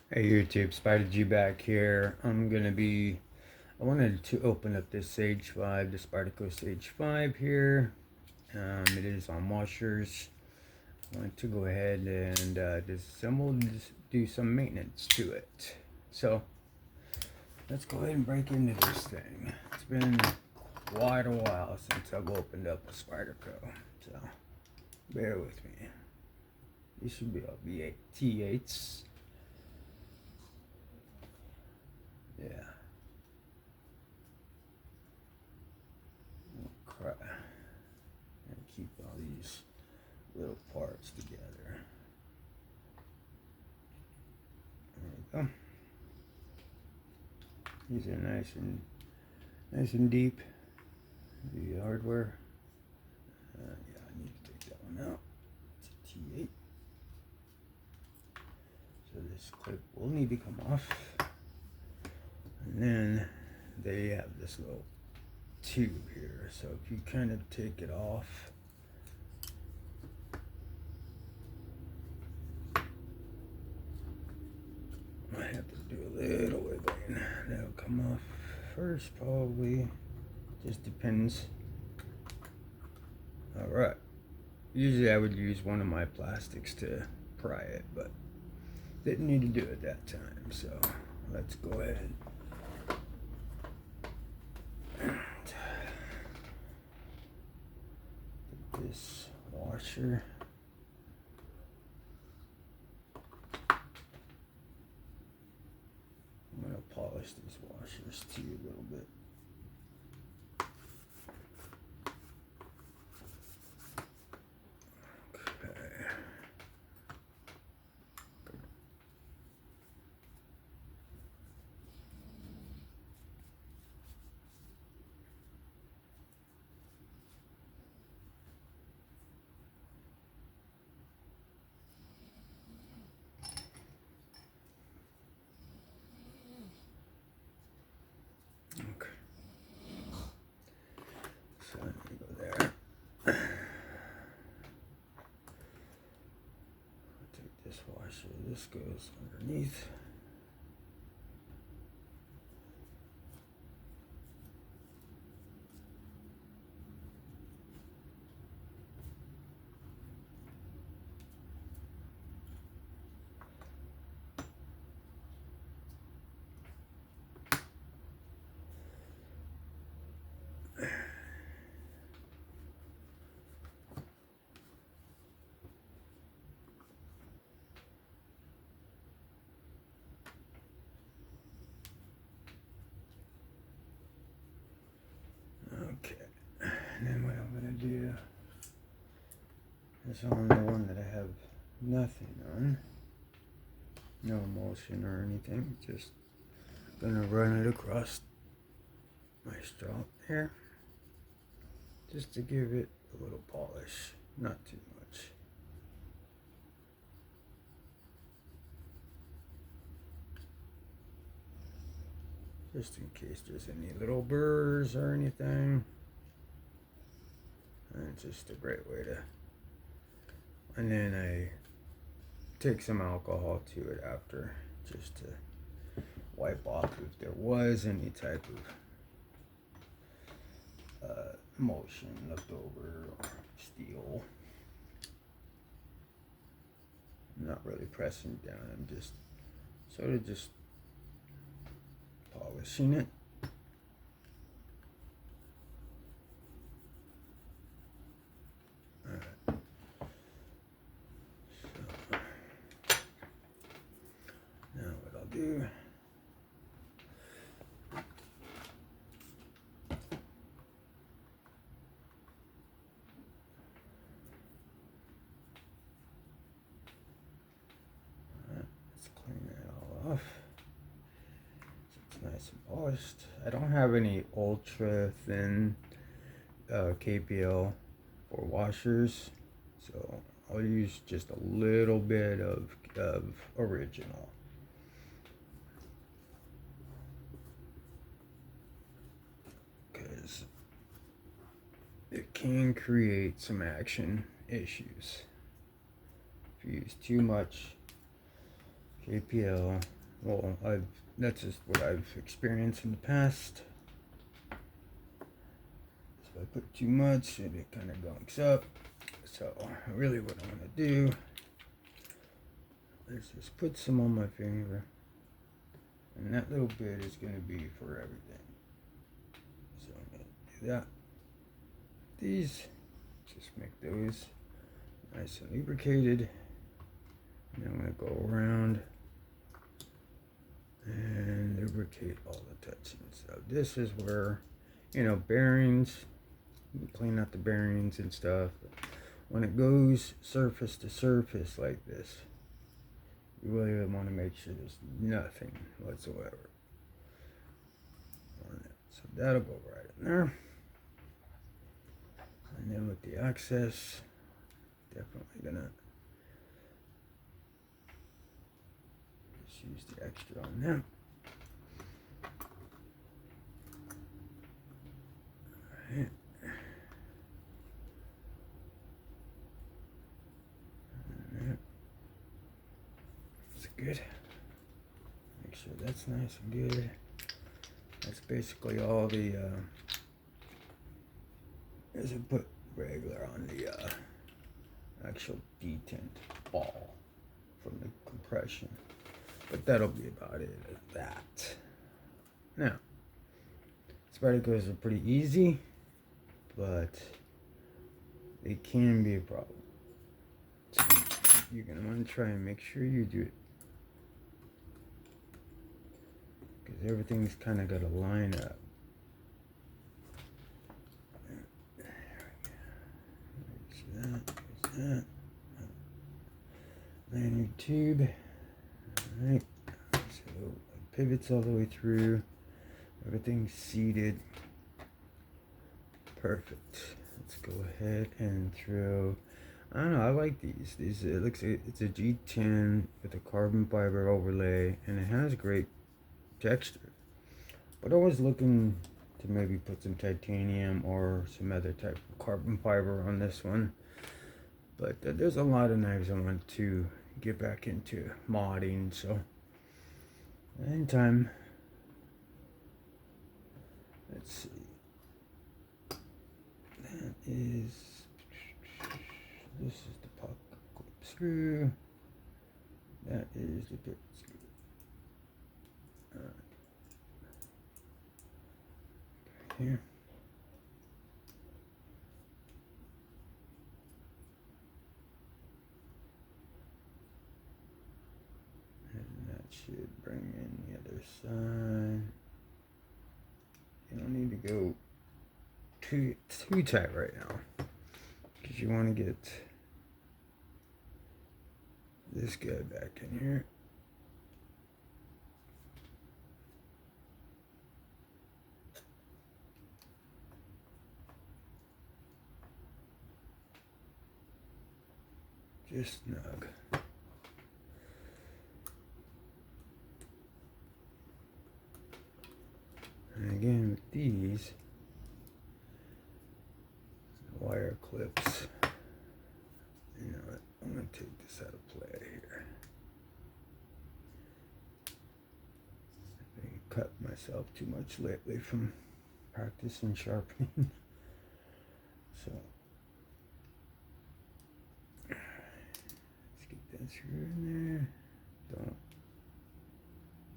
Hey YouTube, Spyderco back here. I wanted to open up this Sage 5, the Spyderco Sage 5 here. It is on washers. I want to go ahead and disassemble and do some maintenance to it. So, let's go ahead and break into this thing. It's been quite a while since I've opened up a Spyderco, so bear with me. These should be all V8 T8s. Yeah. Crap. And keep all these little parts together. There we go. These are nice and deep. The hardware. Yeah, I need to take that one out. It's a T8. So this clip will need to come off. And then they have this little tube here. So if you kind of take it off, I have to do a little wiggling. That'll come off first, probably. Just depends. Alright. Usually I would use one of my plastics to pry it, but didn't need to do it that time. So let's go ahead. Take this washer. I'm going to polish these washers too a little bit. Okay. So I'm going to go there. Take this washer. This goes underneath. Okay, and then what I'm gonna do is on the one that I have nothing on, no emulsion or anything, just gonna run it across my strop here, just to give it a little polish, not too much. Just in case there's any little burrs or anything. And it's just a great way to, and then I take some alcohol to it after, just to wipe off if there was any type of emulsion left over or steel. I'm not really pressing down, I'm just sort of just polishing it. Alright. So now what I'll do, let's clean that all off. Nice and polished. I don't have any ultra thin KPL for washers, so I'll use just a little bit of original. Because it can create some action issues. If you use too much KPL, Well, that's just what I've experienced in the past. If I put too much, it kind of gunks up. So really what I want to do is just put some on my finger. And that little bit is going to be for everything. So I'm going to do that. These, just make those nice and lubricated. And I'm going to go around and lubricate all the touchings. So this is where, you know, bearings, you clean out the bearings and stuff. When it goes surface to surface like this, you really want to make sure there's nothing whatsoever on it. So that'll go right in there. And then with the access, definitely gonna just use the extra on them. Alright. That's good. Make sure that's nice and good. That's basically all the as I put regular on the actual detent ball from the compression. But that'll be about it at that. Now, Spydercos are pretty easy, but they can be a problem. So you're going to want to try and make sure you do it, because everything's kind of got to line up. That. Lanyard tube. Alright. So pivots all the way through. Everything's seated. Perfect. Let's go ahead and throw. I don't know, I like these. It looks like it's a G10 with a carbon fiber overlay, and it has great texture. But I was looking to maybe put some titanium or some other type of carbon fiber on this one. But there's a lot of knives I want to get back into modding, so in time. Let's see. That is, this is the puck clip screw. That is the pivot screw. Here. Should bring in the other side. You don't need to go too tight right now, because you want to get this guy back in here. Just snug. And again with these wire clips, you know what, I'm going to take this out of play here. I cut myself too much lately from practicing sharpening. So let's get that screw in there. Don't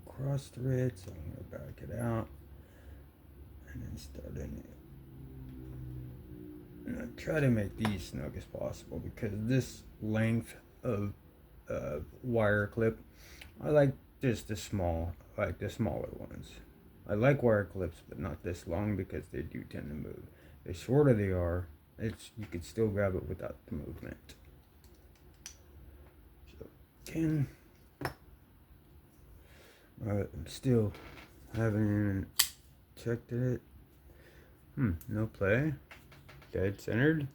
cross thread, so I'm going to back it out. And then start in it. And I try to make these snug as possible, because this length of wire clip, I like just the small, like the smaller ones. I like wire clips, but not this long, because they do tend to move. The shorter they are, you can still grab it without the movement. So again, I'm still haven't checked it. No play. Dead centered.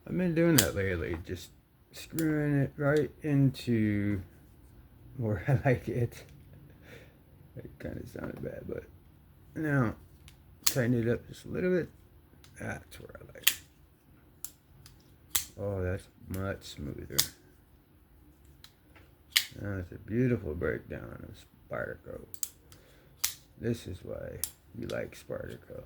I've been doing that lately, just screwing it right into where I like it. It kind of sounded bad, but now tighten it up just a little bit. That's where I like it. Oh, that's much smoother. That's a beautiful breakdown of Spyderco. This is why you like Spyderco.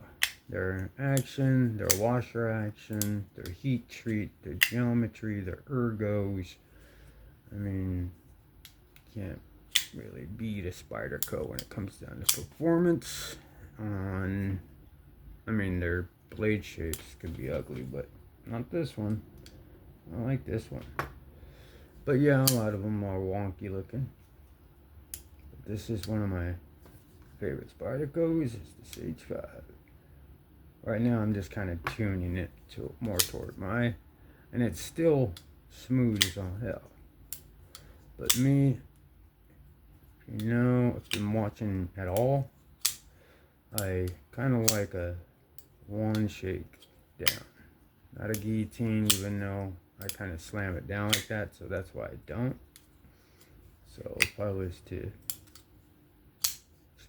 Their action, their washer action, their heat treat, their geometry, their ergos. I mean, can't really beat a Spyderco when it comes down to performance. I mean, their blade shapes could be ugly, but not this one. I like this one. But yeah, a lot of them are wonky looking. But this is one of my favorite Spydercos. It's the Sage 5. Right now, I'm just kind of tuning it to more toward my, and it's still smooth as all hell. But me, if you know, if you've been watching at all, I kind of like a one shake down, not a guillotine, even though I kind of slam it down like that, so that's why I don't. So if I was to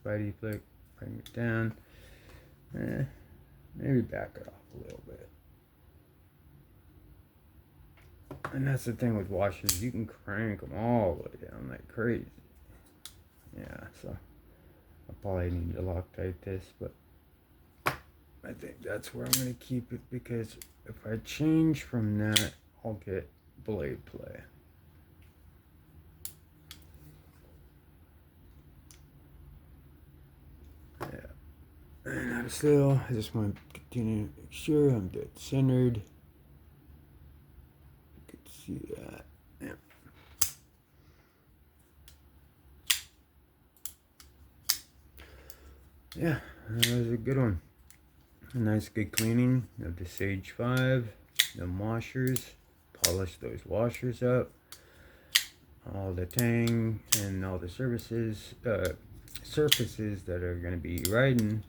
Spidey flick, bring it down, maybe back it off a little bit. And that's the thing with washers, you can crank them all the way down like crazy. Yeah, so I probably need to Loctite this, but I think that's where I'm going to keep it, because if I change from that, I'll get blade play. Yeah. And I'm still, I just want to continue to make sure I'm dead centered. You can see that. Yeah. Yeah, that was a good one. A nice good cleaning of the Sage 5, the washers, polish those washers up, all the tang and all the surfaces that are going to be riding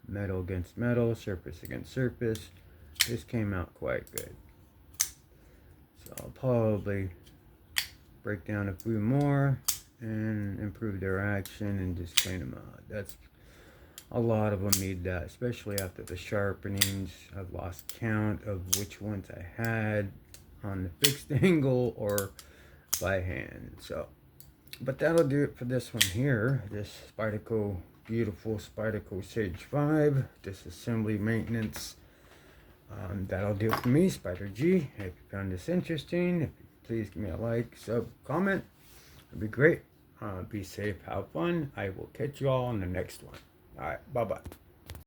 metal against metal, surface against surface. This came out quite good. So I'll probably break down a few more and improve their action and just clean them out. That's a lot of them need that, especially after the sharpenings. I've lost count of which ones I had on the fixed angle or by hand. So, but that'll do it for this one here. This Spyderco, beautiful Spyderco Sage 5 disassembly maintenance. That'll do it for me, Spider G. If you found this interesting, please give me a like, sub, comment. It'd be great. Be safe, have fun. I will catch you all on the next one. All right, bye-bye.